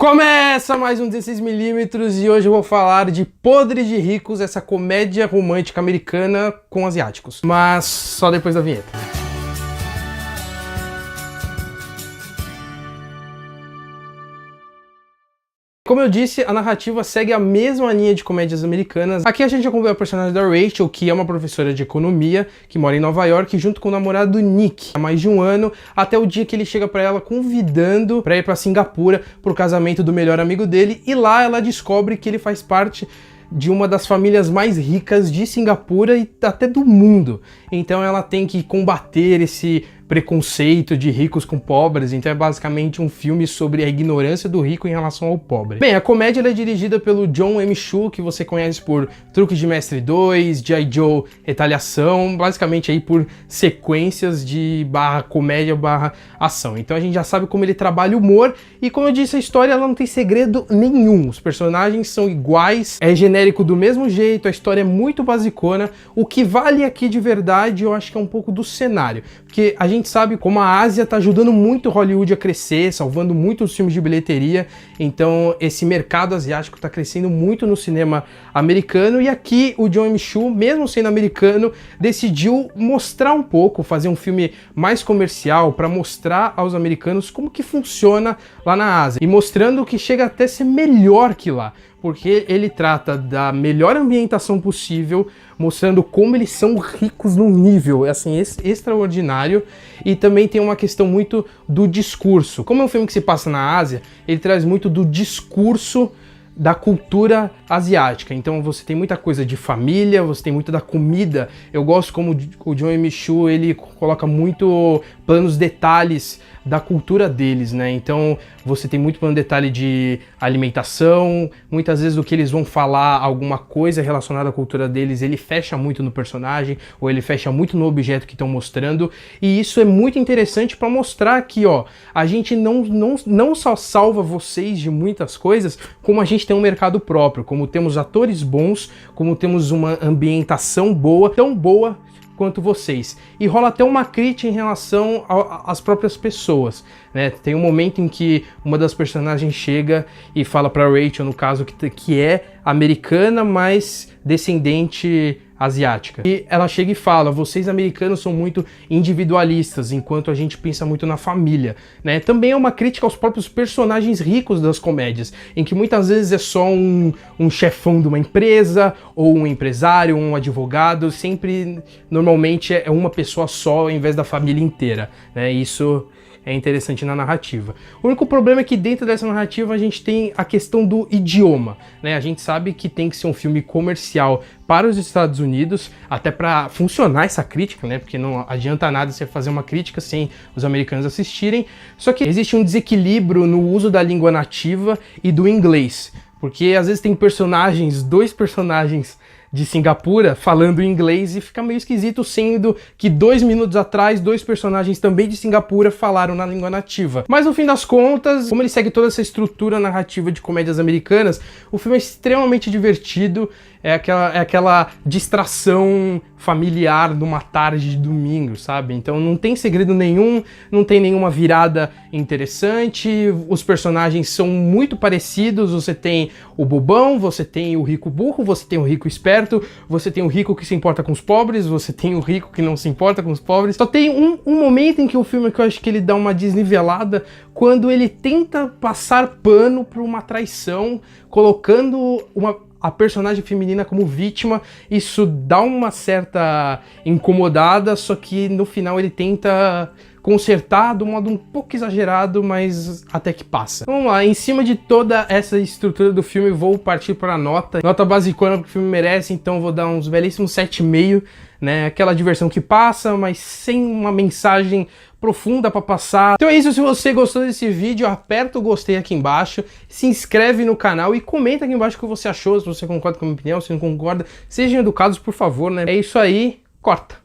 Começa mais um 16mm e hoje eu vou falar de Podre de Ricos, essa comédia romântica americana com asiáticos. Mas só depois da vinheta. Como eu disse, a narrativa segue a mesma linha de comédias americanas. Aqui a gente acompanha a personagem da Rachel, que é uma professora de economia, que mora em Nova York, junto com o namorado Nick, há mais de um ano, até o dia que ele chega pra ela convidando pra ir pra Singapura pro casamento do melhor amigo dele, e lá ela descobre que ele faz parte de uma das famílias mais ricas de Singapura e até do mundo. Então ela tem que combater esse preconceito de ricos com pobres, então é basicamente um filme sobre a ignorância do rico em relação ao pobre. Bem, a comédia é dirigida pelo Jon M. Chu, que você conhece por Truque de Mestre 2, G.I. Joe, Retaliação, basicamente aí por sequências de barra comédia barra ação. Então a gente já sabe como ele trabalha o humor, e como eu disse, a história ela não tem segredo nenhum, os personagens são iguais, é genérico do mesmo jeito, a história é muito basicona. O que vale aqui de verdade, eu acho que é um pouco do cenário, porque a gente sabe como a Ásia tá ajudando muito Hollywood a crescer, salvando muitos filmes de bilheteria, então esse mercado asiático tá crescendo muito no cinema americano, e aqui o Jon M. Chu, mesmo sendo americano, decidiu mostrar um pouco, fazer um filme mais comercial para mostrar aos americanos como que funciona lá na Ásia, e mostrando que chega até a ser melhor que lá, porque ele trata da melhor ambientação possível, mostrando como eles são ricos num nível assim extraordinário, e também tem uma questão muito do discurso. Como é um filme que se passa na Ásia, ele traz muito do discurso da cultura asiática, então você tem muita coisa de família, você tem muito da comida. Eu gosto como o Jon M. Chu, ele coloca muito planos detalhes da cultura deles, né? Então você tem muito plano detalhe de alimentação, muitas vezes o que eles vão falar, alguma coisa relacionada à cultura deles, ele fecha muito no personagem, ou ele fecha muito no objeto que estão mostrando, e isso é muito interessante para mostrar que, ó, a gente não só salva vocês de muitas coisas, como a gente tem um mercado próprio, como temos atores bons, como temos uma ambientação boa, tão boa quanto vocês. E rola até uma crítica em relação às próprias pessoas, né? Tem um momento em que uma das personagens chega e fala pra Rachel, no caso, que é americana, mas descendente asiática. E ela chega e fala: vocês americanos são muito individualistas, enquanto a gente pensa muito na família, né? Também é uma crítica aos próprios personagens ricos das comédias, em que muitas vezes é só um chefão de uma empresa, ou um empresário, um advogado, sempre, normalmente é uma pessoa só, ao invés da família inteira, né? Isso é interessante na narrativa. O único problema é que dentro dessa narrativa a gente tem a questão do idioma, né? A gente sabe que tem que ser um filme comercial para os Estados Unidos, até para funcionar essa crítica, né? Porque não adianta nada você fazer uma crítica sem os americanos assistirem. Só que existe um desequilíbrio no uso da língua nativa e do inglês, porque às vezes tem dois personagens de Singapura falando inglês, e fica meio esquisito, sendo que 2 minutos atrás, 2 personagens também de Singapura falaram na língua nativa. Mas no fim das contas, como ele segue toda essa estrutura narrativa de comédias americanas, o filme é extremamente divertido, é aquela distração familiar numa tarde de domingo, sabe? Então não tem segredo nenhum, não tem nenhuma virada interessante, os personagens são muito parecidos, você tem o bobão, você tem o rico burro, você tem o rico esperto, você tem o rico que se importa com os pobres, você tem o rico que não se importa com os pobres. Só tem um momento em que o filme, que eu acho que ele dá uma desnivelada, quando ele tenta passar pano para uma traição, colocando a personagem feminina como vítima. Isso dá uma certa incomodada, só que no final ele tenta consertar de um modo um pouco exagerado, mas até que passa. Vamos lá, em cima de toda essa estrutura do filme, vou partir para a nota basicona que o filme merece, então vou dar uns belíssimos 7,5, né? Aquela diversão que passa, mas sem uma mensagem profunda para passar. Então é isso, se você gostou desse vídeo, aperta o gostei aqui embaixo, se inscreve no canal e comenta aqui embaixo o que você achou, se você concorda com a minha opinião, se não concorda, sejam educados, por favor, né? É isso aí, corta!